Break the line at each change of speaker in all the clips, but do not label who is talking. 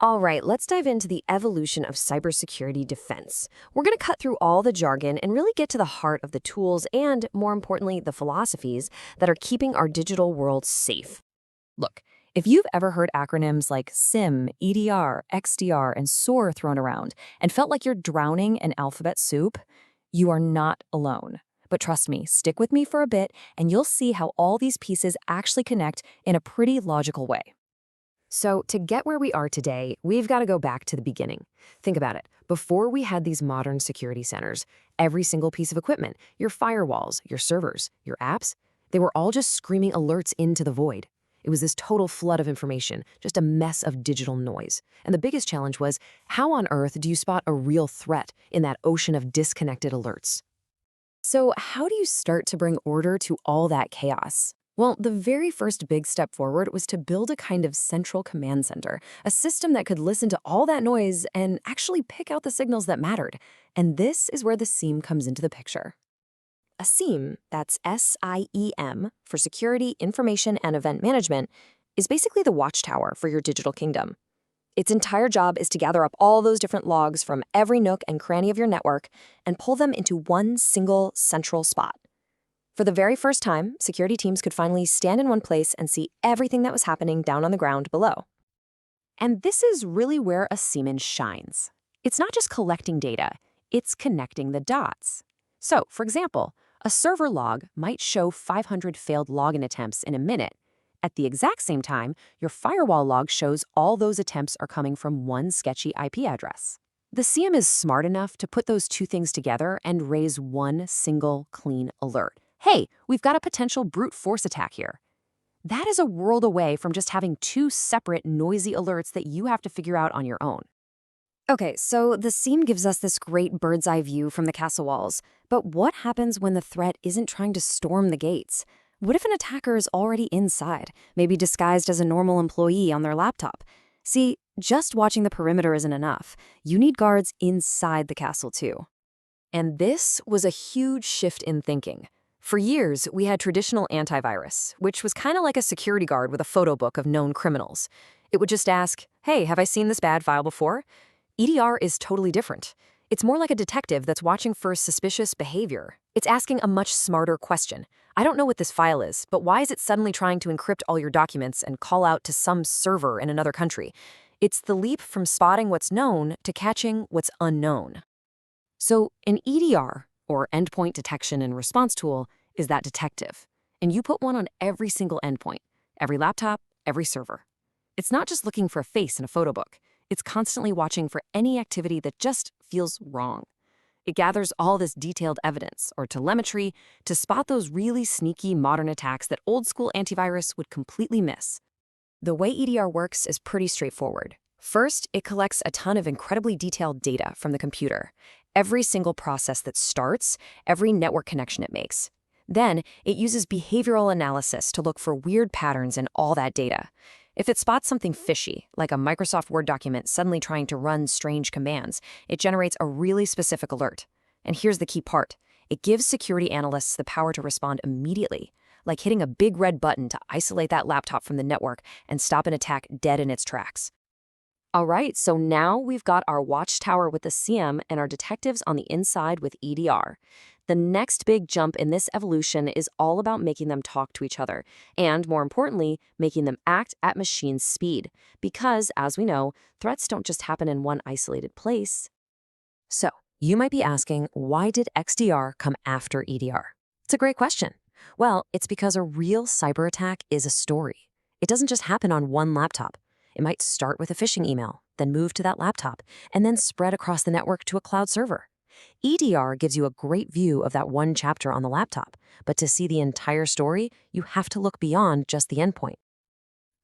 All right, let's dive into the evolution of cybersecurity defense. We're going to cut through all the jargon and really get to the heart of the tools and, more importantly, the philosophies that are keeping our digital world safe. Look, if you've ever heard acronyms like SIEM, EDR, XDR, and SOAR thrown around and felt like you're drowning in alphabet soup, you are not alone. But trust me, stick with me for a bit and you'll see how all these pieces actually connect in a pretty logical way. So to get where we are today, we've got to go back to the beginning. Think about it. Before we had these modern security centers, every single piece of equipment, your firewalls, your servers, your apps, they were all just screaming alerts into the void. It was this total flood of information, just a mess of digital noise. And the biggest challenge was, how on earth do you spot a real threat in that ocean of disconnected alerts? So how do you start to bring order to all that chaos? Well, the very first big step forward was to build a kind of central command center, a system that could listen to all that noise and actually pick out the signals that mattered. And this is where the SIEM comes into the picture. A SIEM, that's SIEM, for Security, Information, and Event Management, is basically the watchtower for your digital kingdom. Its entire job is to gather up all those different logs from every nook and cranny of your network and pull them into one single central spot. For the very first time, security teams could finally stand in one place and see everything that was happening down on the ground below. And this is really where a SIEM shines. It's not just collecting data, it's connecting the dots. So, for example, a server log might show 500 failed login attempts in a minute. At the exact same time, your firewall log shows all those attempts are coming from one sketchy IP address. The SIEM is smart enough to put those two things together and raise one single clean alert. Hey, we've got a potential brute force attack here. That is a world away from just having two separate noisy alerts that you have to figure out on your own. Okay, so the SIEM gives us this great bird's eye view from the castle walls. But what happens when the threat isn't trying to storm the gates? What if an attacker is already inside, maybe disguised as a normal employee on their laptop? See, just watching the perimeter isn't enough. You need guards inside the castle too. And this was a huge shift in thinking. For years, we had traditional antivirus, which was kind of like a security guard with a photo book of known criminals. It would just ask, hey, have I seen this bad file before? EDR is totally different. It's more like a detective that's watching for suspicious behavior. It's asking a much smarter question. I don't know what this file is, but why is it suddenly trying to encrypt all your documents and call out to some server in another country? It's the leap from spotting what's known to catching what's unknown. So an EDR, or Endpoint Detection and Response tool, is that detective. And you put one on every single endpoint, every laptop, every server. It's not just looking for a face in a photo book. It's constantly watching for any activity that just feels wrong. It gathers all this detailed evidence, or telemetry, to spot those really sneaky modern attacks that old-school antivirus would completely miss. The way EDR works is pretty straightforward. First, it collects a ton of incredibly detailed data from the computer. Every single process that starts, every network connection it makes. Then, it uses behavioral analysis to look for weird patterns in all that data. If it spots something fishy, like a Microsoft Word document suddenly trying to run strange commands, it generates a really specific alert. And here's the key part. It gives security analysts the power to respond immediately, like hitting a big red button to isolate that laptop from the network and stop an attack dead in its tracks. All right, so now we've got our watchtower with the SIEM and our detectives on the inside with EDR. The next big jump in this evolution is all about making them talk to each other, and more importantly, making them act at machine speed. Because, as we know, threats don't just happen in one isolated place. So, you might be asking, why did XDR come after EDR? It's a great question. Well, it's because a real cyber attack is a story. It doesn't just happen on one laptop. It might start with a phishing email, then move to that laptop, and then spread across the network to a cloud server. EDR gives you a great view of that one chapter on the laptop, but to see the entire story, you have to look beyond just the endpoint.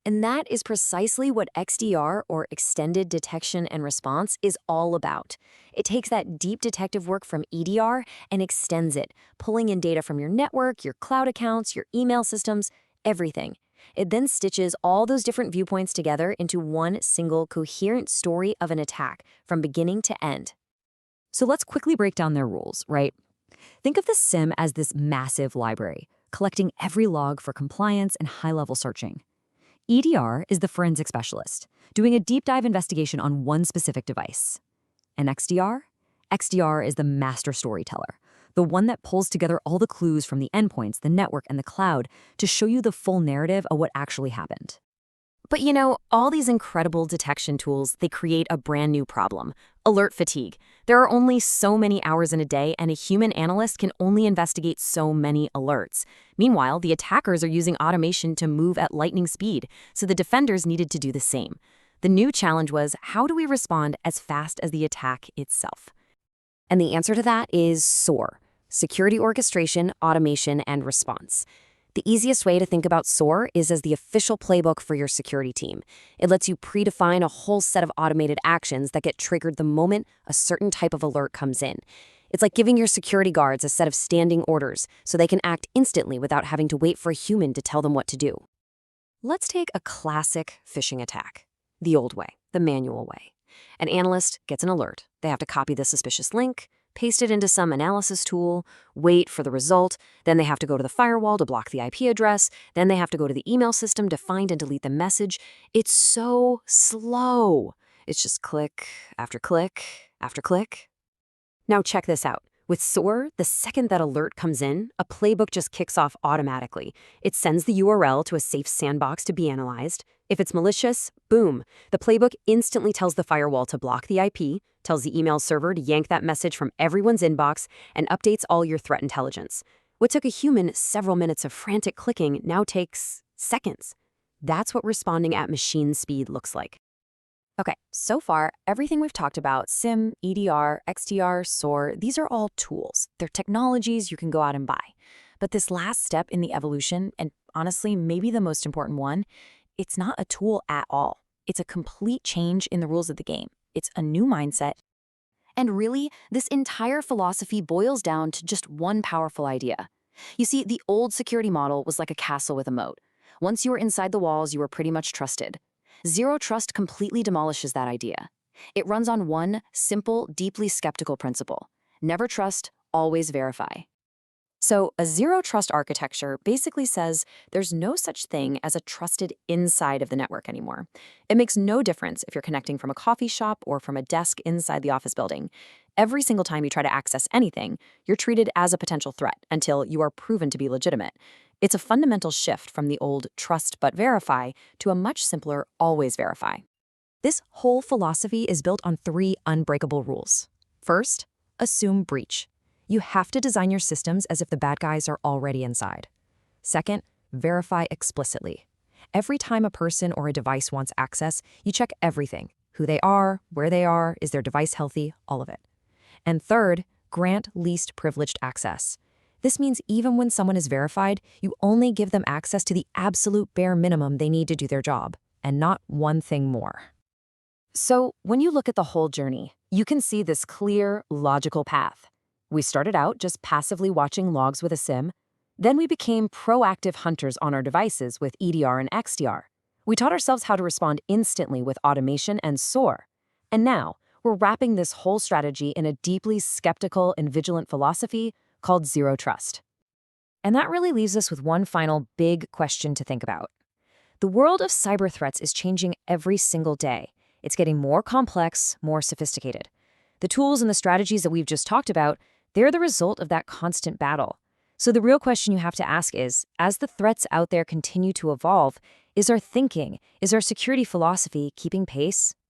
And that is precisely what XDR, or Extended Detection and Response, is all about. It takes that deep detective work from EDR and extends it, pulling in data from your network, your cloud accounts, your email systems, everything. It then stitches all those different viewpoints together into one single coherent story of an attack from beginning to end. So let's quickly break down their rules, right? Think of the SIEM as this massive library, collecting every log for compliance and high-level searching.
EDR is the forensic specialist, doing a deep dive investigation on one specific device. And XDR? XDR is the master storyteller, the one that pulls together all the clues from the endpoints, the network, and the cloud to show you the full narrative of what actually happened.
But all these incredible detection tools, they create a brand new problem: alert fatigue. There are only so many hours in a day, and a human analyst can only investigate so many alerts. Meanwhile, the attackers are using automation to move at lightning speed, so the defenders needed to do the same. The new challenge was, how do we respond as fast as the attack itself? And the answer to that is SOAR: Security Orchestration, Automation, and Response. The easiest way to think about SOAR is as the official playbook for your security team. It lets you predefine a whole set of automated actions that get triggered the moment a certain type of alert comes in. It's like giving your security guards a set of standing orders so they can act instantly without having to wait for a human to tell them what to do. Let's take a classic phishing attack. The old way, the manual way. An analyst gets an alert. They have to copy the suspicious link, paste it into some analysis tool, wait for the result, then they have to go to the firewall to block the IP address, then they have to go to the email system to find and delete the message. It's so slow. It's just click after click after click. Now check this out. With SOAR, the second that alert comes in, a playbook just kicks off automatically. It sends the URL to a safe sandbox to be analyzed. If it's malicious, boom, the playbook instantly tells the firewall to block the IP, tells the email server to yank that message from everyone's inbox, and updates all your threat intelligence. What took a human several minutes of frantic clicking now takes seconds. That's what responding at machine speed looks like. Okay, so far, everything we've talked about, SIEM, EDR, XDR, SOAR, these are all tools. They're technologies you can go out and buy. But this last step in the evolution, and honestly, maybe the most important one, it's not a tool at all. It's a complete change in the rules of the game. It's a new mindset. And really, this entire philosophy boils down to just one powerful idea. You see, the old security model was like a castle with a moat. Once you were inside the walls, you were pretty much trusted. Zero trust completely demolishes that idea. It runs on one simple, deeply skeptical principle: never trust, always verify. So a zero trust architecture basically says there's no such thing as a trusted inside of the network anymore. It makes no difference if you're connecting from a coffee shop or from a desk inside the office building. Every single time you try to access anything, you're treated as a potential threat until you are proven to be legitimate. It's a fundamental shift from the old trust but verify to a much simpler always verify. This whole philosophy is built on 3 unbreakable rules. First, assume breach. You have to design your systems as if the bad guys are already inside. Second, verify explicitly. Every time a person or a device wants access, you check everything: who they are, where they are, is their device healthy, all of it. And third, grant least privileged access. This means even when someone is verified, you only give them access to the absolute bare minimum they need to do their job, and not one thing more. So when you look at the whole journey, you can see this clear, logical path. We started out just passively watching logs with a SIEM. Then we became proactive hunters on our devices with EDR and XDR. We taught ourselves how to respond instantly with automation and SOAR. And now, we're wrapping this whole strategy in a deeply skeptical and vigilant philosophy called zero trust. And that really leaves us with one final big question to think about. The world of cyber threats is changing every single day. It's getting more complex, more sophisticated. The tools and the strategies that we've just talked about, they're the result of that constant battle. So the real question you have to ask is, as the threats out there continue to evolve, is our thinking, is our security philosophy keeping pace?